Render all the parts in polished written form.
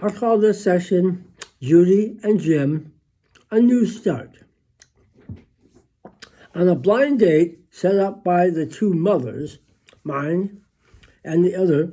I call this session Judy and Jim, a new start. On a blind date set up by the two mothers, mine and the other,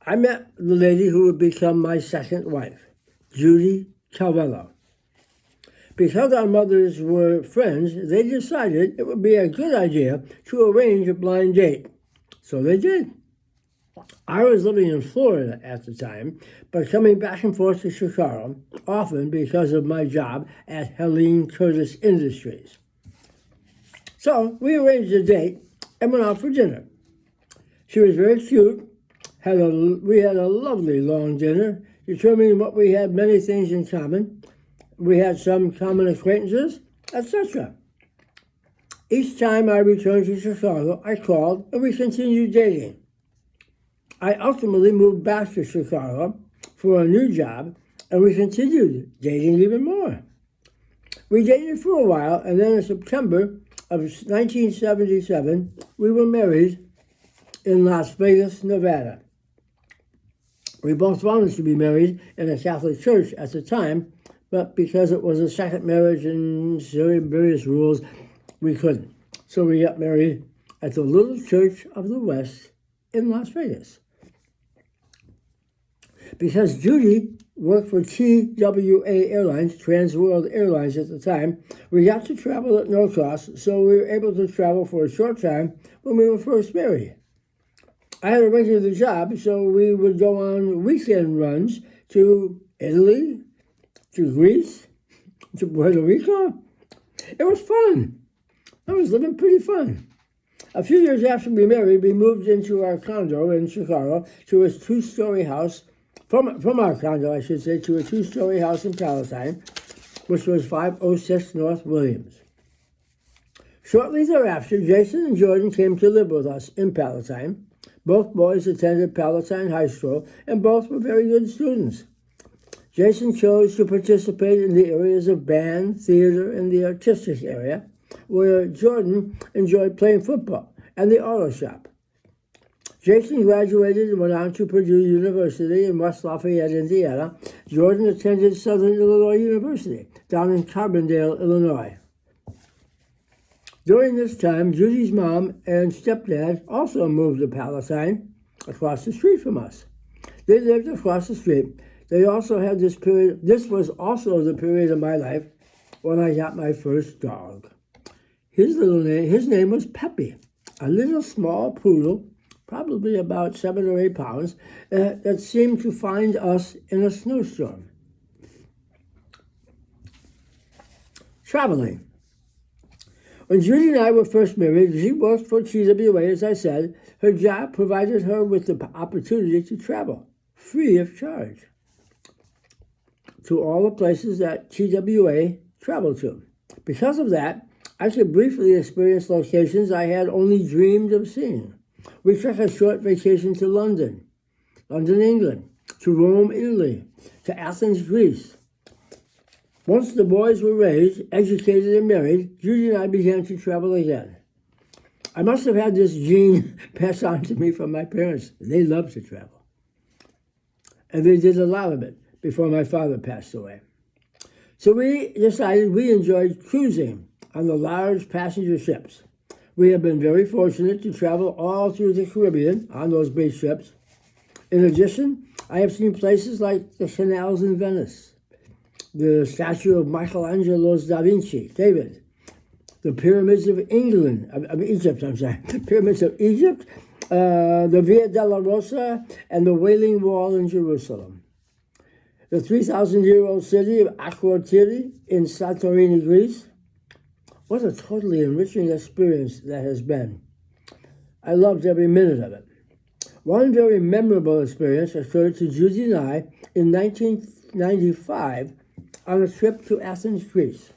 I met the lady who would become my second wife, Judy Calvello. Because our mothers were friends, they decided it would be a good idea to arrange a blind date. So they did. I was living in Florida at the time, but coming back and forth to Chicago, often because of my job at Helene Curtis Industries. So we arranged a date and went out for dinner. She was very cute. We had a lovely long dinner, determining what we had many things in common. We had some common acquaintances, etc. Each time I returned to Chicago, I called and we continued dating. I ultimately moved back to Chicago for a new job, and we continued dating even more. We dated for a while, and then in September of 1977, we were married in Las Vegas, Nevada. We both wanted to be married in a Catholic church at the time, but because it was a second marriage and various rules, we couldn't. So we got married at the Little Church of the West in Las Vegas. Because Judy worked for TWA Airlines, Trans World Airlines at the time, we got to travel at no cost, so we were able to travel for a short time when we were first married. I had a regular job, so we would go on weekend runs to Italy, to Greece, to Puerto Rico. It was fun. I was living pretty fun. A few years after we married, we moved into our condo in Chicago to a two-story house, from our condo, I should say, to a two-story house in Palatine, which was 506 North Williams. Shortly thereafter, Jason and Jordan came to live with us in Palatine. Both boys attended Palatine High School, and both were very good students. Jason chose to participate in the areas of band, theater, and the artistic area, where Jordan enjoyed playing football and the auto shop. Jason graduated and went on to Purdue University in West Lafayette, Indiana. Jordan attended Southern Illinois University down in Carbondale, Illinois. During this time, Judy's mom and stepdad also moved to Palatine, across the street from us. They lived across the street. They also had this period. This was also the period of my life when I got my first dog. His name was Peppy, a little small poodle, probably about 7 or 8 pounds, that seemed to find us in a snowstorm. Traveling. When Judy and I were first married, she worked for TWA, as I said. Her job provided her with the opportunity to travel, free of charge, to all the places that TWA traveled to. Because of that, I could briefly experience locations I had only dreamed of seeing. We took a short vacation to London, England, to Rome, Italy, to Athens, Greece. Once the boys were raised, educated, and married, Judy and I began to travel again. I must have had this gene passed on to me from my parents. They loved to travel. And they did a lot of it before my father passed away. So we decided we enjoyed cruising on the large passenger ships. We have been very fortunate to travel all through the Caribbean on those big ships. In addition, I have seen places like the canals in Venice, the statue of Michelangelo's Da Vinci, David, the pyramids of Egypt, the pyramids of Egypt, the Via della Rosa, and the Wailing Wall in Jerusalem. The 3,000-year-old city of Akrotiri in Santorini, Greece. What a totally enriching experience that has been. I loved every minute of it. One very memorable experience occurred to Judy and I in 1995 on a trip to Athens, Greece.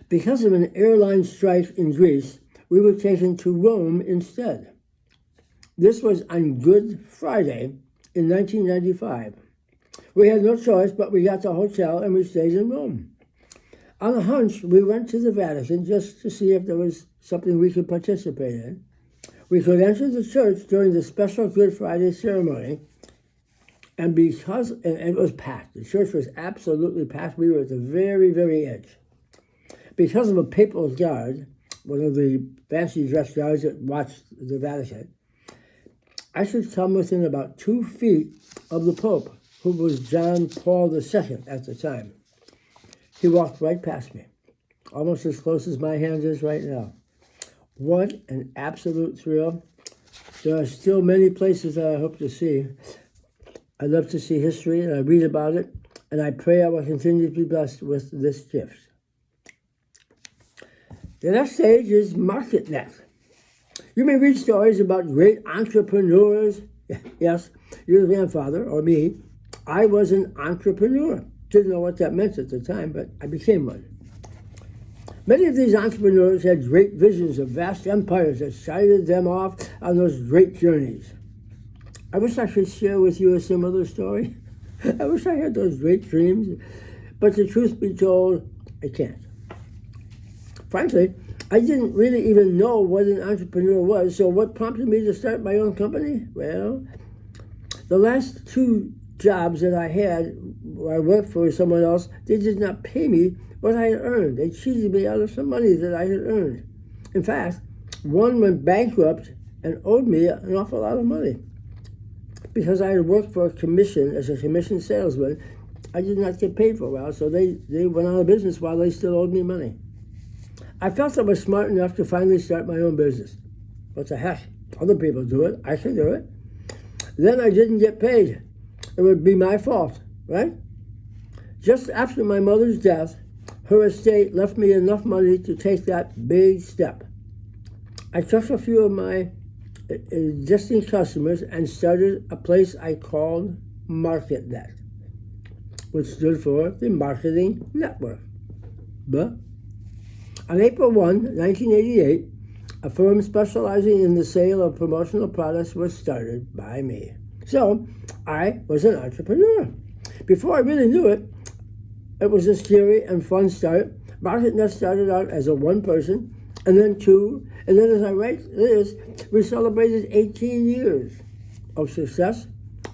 Because of an airline strike in Greece, we were taken to Rome instead. This was on Good Friday in 1995. We had no choice, but we got the hotel and we stayed in Rome. On a hunch, we went to the Vatican just to see if there was something we could participate in. We could enter the church during the special Good Friday ceremony, And because it was packed, the church was absolutely packed. We were at the very, very edge. Because of a papal guard, one of the fancy dress guards that watched the Vatican, I should come within about 2 feet of the Pope, who was John Paul II at the time. He walked right past me, almost as close as my hand is right now. What an absolute thrill. There are still many places that I hope to see. I love to see history, and I read about it, and I pray I will continue to be blessed with this gift. The next stage is MarketNet. You may read stories about great entrepreneurs. Yes, your grandfather, or me. I was an entrepreneur. Didn't know what that meant at the time, but I became one. Many of these entrepreneurs had great visions of vast empires that started them off on those great journeys. I wish I could share with you a similar story. I wish I had those great dreams, but the truth be told, I can't. Frankly, I didn't really even know what an entrepreneur was, so what prompted me to start my own company? Well, the last 2 jobs that I had, where I worked for someone else, they did not pay me what I had earned. They cheated me out of some money that I had earned. In fact, one went bankrupt and owed me an awful lot of money. Because I had worked for a commission as a commission salesman, I did not get paid for a while, so they went out of business while they still owed me money. I felt I was smart enough to finally start my own business. What the heck? Other people do it. I can do it. Then I didn't get paid. It would be my fault, right? Just after my mother's death, her estate left me enough money to take that big step. I took a few of my existing customers and started a place I called MarketNet, which stood for the Marketing Network. But on April 1, 1988, a firm specializing in the sale of promotional products was started by me. So I was an entrepreneur. Before I really knew it, it was a scary and fun start. MarketNet started out as a 1-person, and then 2, and then as I write this, we celebrated 18 years of success.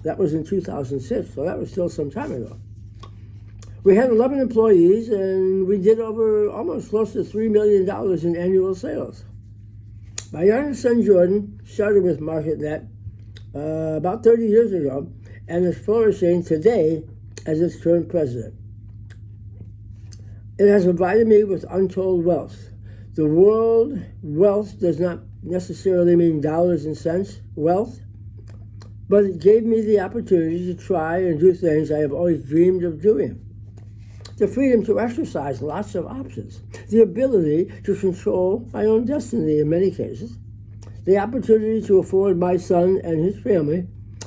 That was in 2006, so that was still some time ago. We had 11 employees, and we did over almost close to $3 million in annual sales. My youngest son, Jordan, started with MarketNet about 30 years ago, and is flourishing today as its current president. It has provided me with untold wealth. The word wealth does not necessarily mean dollars and cents wealth, but it gave me the opportunity to try and do things I have always dreamed of doing. The freedom to exercise lots of options, the ability to control my own destiny in many cases, the opportunity to afford my son and his family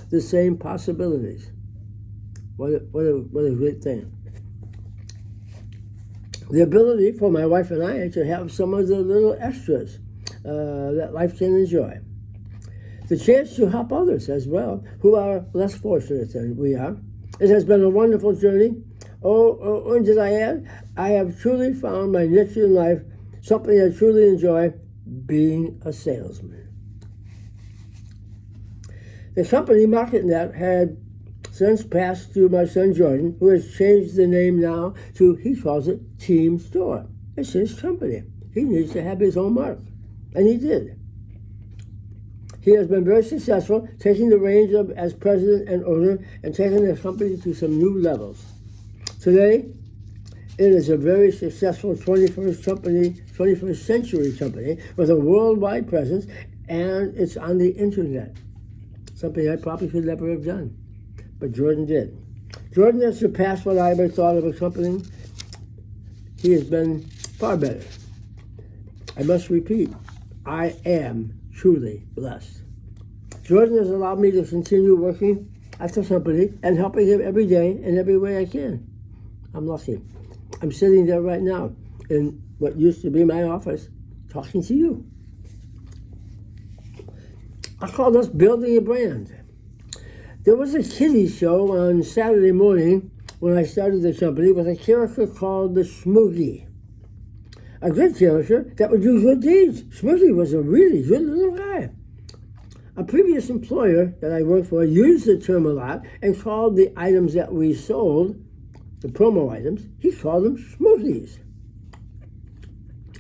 the same possibilities. What a great thing. The ability for my wife and I to have some of the little extras that life can enjoy. The chance to help others as well, who are less fortunate than we are. It has been a wonderful journey. And did I add, I have truly found my niche in life, something I truly enjoy, being a salesman. The company MarketNet had since passed to my son Jordan, who has changed the name now to, he calls it Team Store. It's his company. He needs to have his own mark. And he did. He has been very successful, taking the reins as president and owner and taking the company to some new levels. Today, it is a very successful 21st century company with a worldwide presence, and it's on the internet. Something I probably could never have done, but Jordan did. Jordan has surpassed what I ever thought of a company. He has been far better. I must repeat, I am truly blessed. Jordan has allowed me to continue working at the company and helping him every day in every way I can. I'm lucky. I'm sitting there right now in what used to be my office talking to you. I call this building a brand. There was a kiddie show on Saturday morning when I started the company with a character called the Smoogie. A good character that would do good deeds. Smoogie was a really good little guy. A previous employer that I worked for used the term a lot and called the items that we sold, the promo items, he called them smoothies.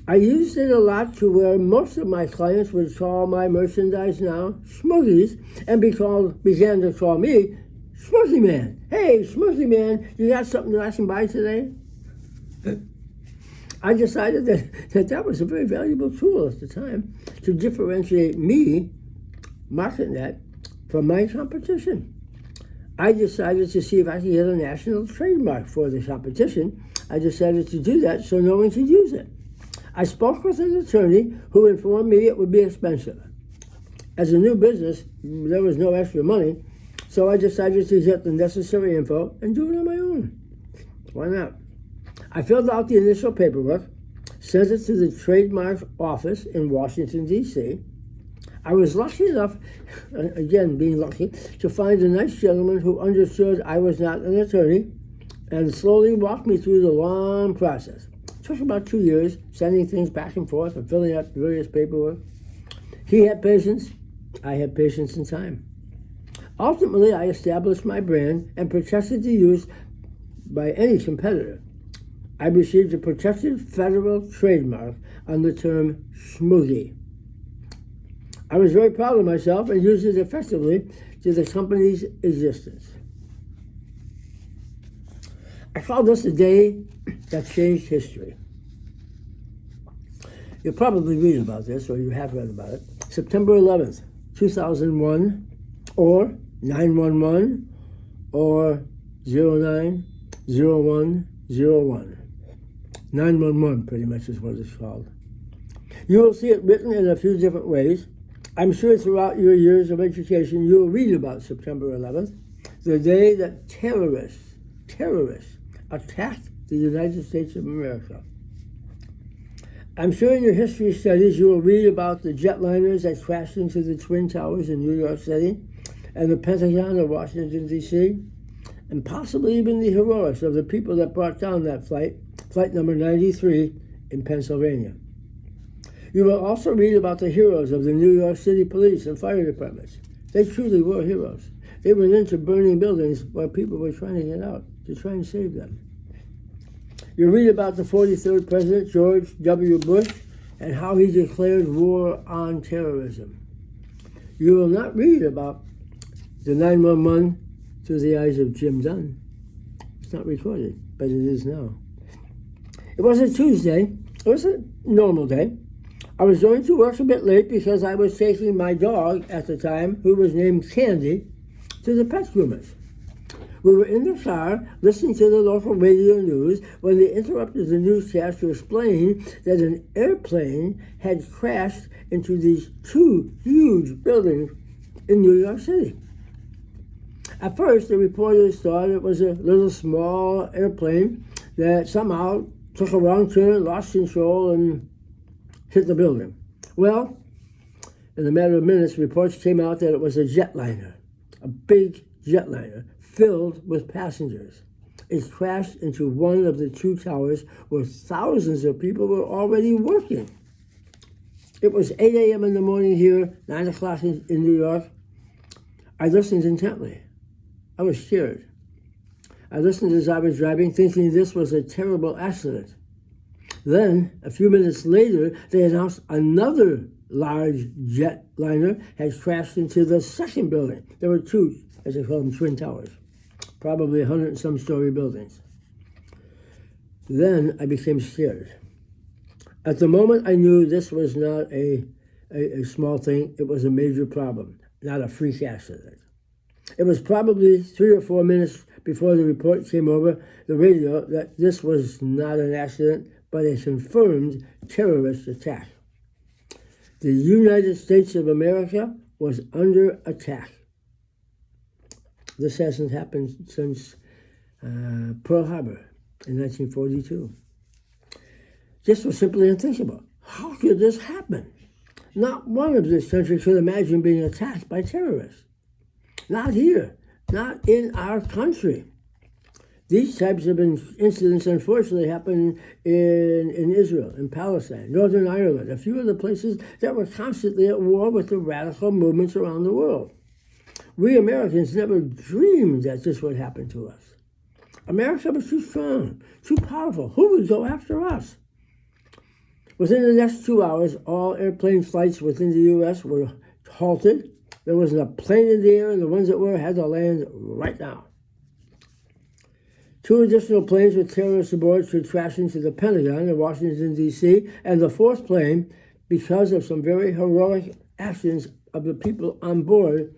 I used it a lot to where most of my clients would call my merchandise now smoothies and began to call me Smoothie Man. Hey, Smoothie Man, you got something that I can buy today? I decided that was a very valuable tool at the time to differentiate me, marketing that, from my competition. I decided to see if I could get a national trademark for the competition. I decided to do that so no one could use it. I spoke with an attorney who informed me it would be expensive. As a new business, there was no extra money, so I decided to get the necessary info and do it on my own. Why not? I filled out the initial paperwork, sent it to the trademark office in Washington, D.C. I was lucky enough, again being lucky, to find a nice gentleman who understood I was not an attorney and slowly walked me through the long process. It took about 2 years, sending things back and forth and filling out various paperwork. He had patience, I had patience and time. Ultimately, I established my brand and protected the use by any competitor. I received a protected federal trademark on the term smoothie. I was very proud of myself and used it effectively to the company's existence. I call this the day that changed history. You'll probably read about this, or you have read about it. September 11th, 2001, or 911, or 090101. 911 pretty much is what it's called. You will see it written in a few different ways. I'm sure throughout your years of education you will read about September 11th, the day that terrorists attacked the United States of America. I'm sure in your history studies you will read about the jetliners that crashed into the Twin Towers in New York City and the Pentagon of Washington, D.C., and possibly even the heroics of the people that brought down that flight number 93 in Pennsylvania. You will also read about the heroes of the New York City police and fire departments. They truly were heroes. They went into burning buildings while people were trying to get out to try and save them. You read about the 43rd President, George W. Bush, and how he declared war on terrorism. You will not read about the 911 through the eyes of Jim Dunn. It's not recorded, but it is now. It was a Tuesday. It was a normal day. I was going to work a bit late because I was taking my dog at the time, who was named Candy, to the pet groomers. We were in the car listening to the local radio news when they interrupted the newscast to explain that an airplane had crashed into these two huge buildings in New York City. At first, the reporters thought it was a little small airplane that somehow took a wrong turn, lost control, and hit the building. Well, in a matter of minutes, reports came out that it was a jetliner, a big jetliner filled with passengers. It crashed into one of the two towers where thousands of people were already working. It was 8 a.m. in the morning here, 9 o'clock in New York. I listened intently. I was scared. I listened as I was driving, thinking this was a terrible accident. Then, a few minutes later, they announced another large jetliner had crashed into the second building. There were two, as they call them, twin towers, probably 100 and some story buildings. Then I became scared. At the moment, I knew this was not a small thing. It was a major problem, not a freak accident. It was probably 3 or 4 minutes before the report came over the radio that this was not an accident, but a confirmed terrorist attack. The United States of America was under attack. This hasn't happened since Pearl Harbor in 1942. This was simply unthinkable. How could this happen? Not one of this country could imagine being attacked by terrorists. Not here, not in our country. These types of incidents unfortunately happen in Israel, in Palestine, Northern Ireland, a few other places that were constantly at war with the radical movements around the world. We Americans never dreamed that this would happen to us. America was too strong, too powerful. Who would go after us? Within the next 2 hours, all airplane flights within the U.S. were halted. There wasn't a plane in the air, and the ones that were had to land right now. 2 additional planes with terrorists aboard should crash into the Pentagon in Washington, D.C., and the 4th plane, because of some very heroic actions of the people on board,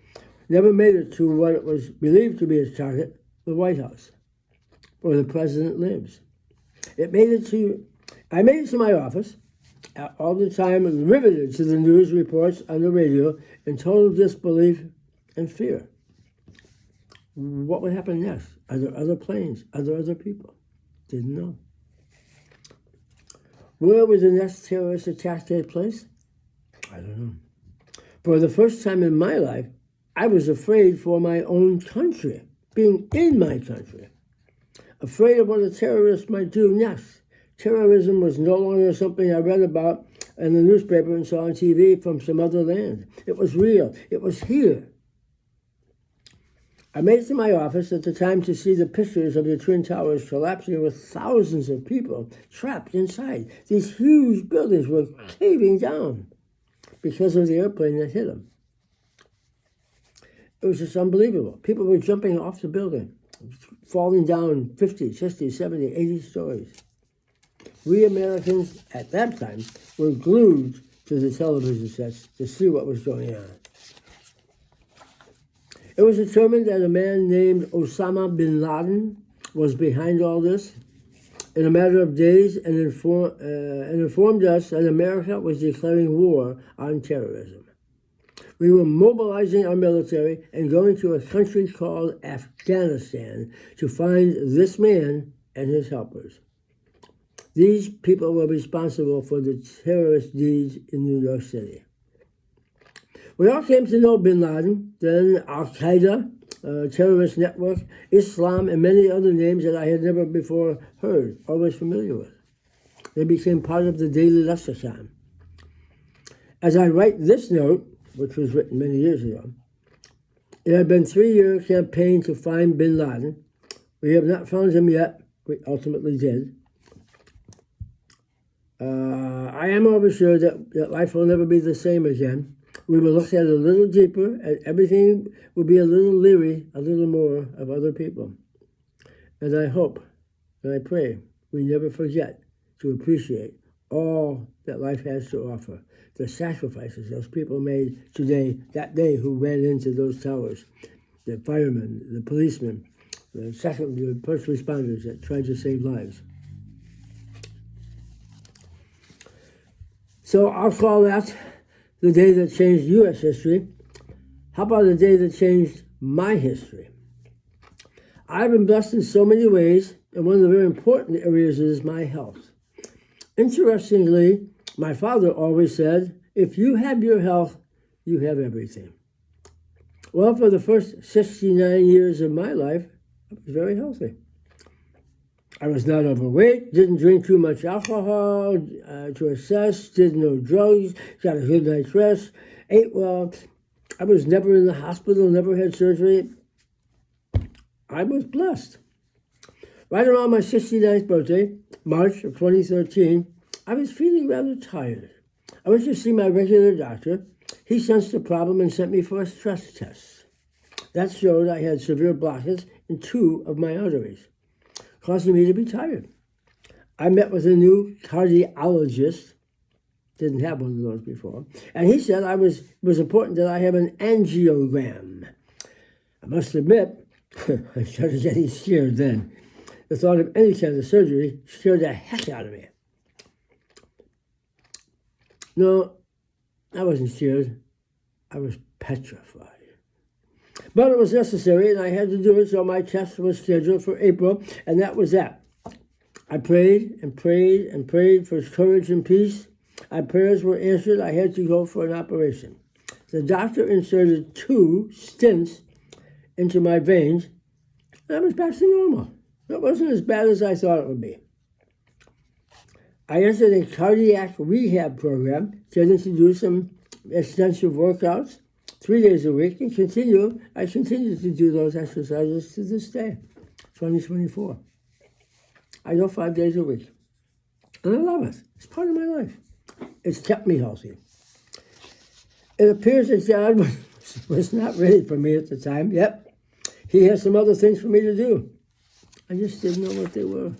never made it to what it was believed to be its target, the White House, where the president lives. I made it to my office, all the time riveted to the news reports on the radio in total disbelief and fear. What would happen next? Are there other planes? Are there other people? Didn't know. Where would the next terrorist attack take place? I don't know. For the first time in my life, I was afraid for my own country, being in my country. Afraid of what a terrorist might do next. Terrorism was no longer something I read about in the newspaper and saw on TV from some other land. It was real. It was here. I made it to my office at the time to see the pictures of the Twin Towers collapsing with thousands of people trapped inside. These huge buildings were caving down because of the airplane that hit them. It was just unbelievable. People were jumping off the building, falling down 50, 60, 70, 80 stories. We Americans at that time were glued to the television sets to see what was going on. It was determined that a man named Osama bin Laden was behind all this in a matter of days and informed us that America was declaring war on terrorism. We were mobilizing our military and going to a country called Afghanistan to find this man and his helpers. These people were responsible for the terrorist deeds in New York City. We all came to know bin Laden, then Al-Qaeda, terrorist network, Islam, and many other names that I had never before heard or was familiar with. They became part of the daily lexicon. As I write this note, which was written many years ago, it had been a 3-year campaign to find bin Laden. We have not found him yet. We ultimately did. I am oversure that life will never be the same again. We will look at it a little deeper, and everything will be a little leery, a little more of other people. And I hope and I pray we never forget to appreciate all that life has to offer. The sacrifices those people made today, that day, who ran into those towers. The firemen, the policemen, the first responders that tried to save lives. So I'll call that the day that changed U.S. history. How about the day that changed my history? I've been blessed in so many ways, and one of the very important areas is my health. Interestingly, my father always said, if you have your health, you have everything. Well, for the first 69 years of my life, I was very healthy. I was not overweight, didn't drink too much alcohol to excess, did no drugs, got a good night's rest, ate well. I was never in the hospital, never had surgery. I was blessed. Right around my 69th birthday, March of 2013, I was feeling rather tired. I went to see my regular doctor. He sensed the problem and sent me for a stress test. That showed I had severe blockage in 2 of my arteries, causing me to be tired. I met with a new cardiologist, didn't have one of those before, and he said it was important that I have an angiogram. I must admit, I started getting scared then. The thought of any kind of surgery scared the heck out of me. No, I wasn't scared. I was petrified. But it was necessary, and I had to do it, so my test was scheduled for April, and that was that. I prayed and prayed and prayed for courage and peace. My prayers were answered. I had to go for an operation. The doctor inserted 2 stents into my veins, and I was back to normal. So it wasn't as bad as I thought it would be. I entered a cardiac rehab program, getting to do some extensive workouts 3 days a week, and I continue to do those exercises to this day, 2024. I go 5 days a week, and I love it. It's part of my life. It's kept me healthy. It appears that God was not ready for me at the time. Yep, he has some other things for me to do. I just didn't know what they were.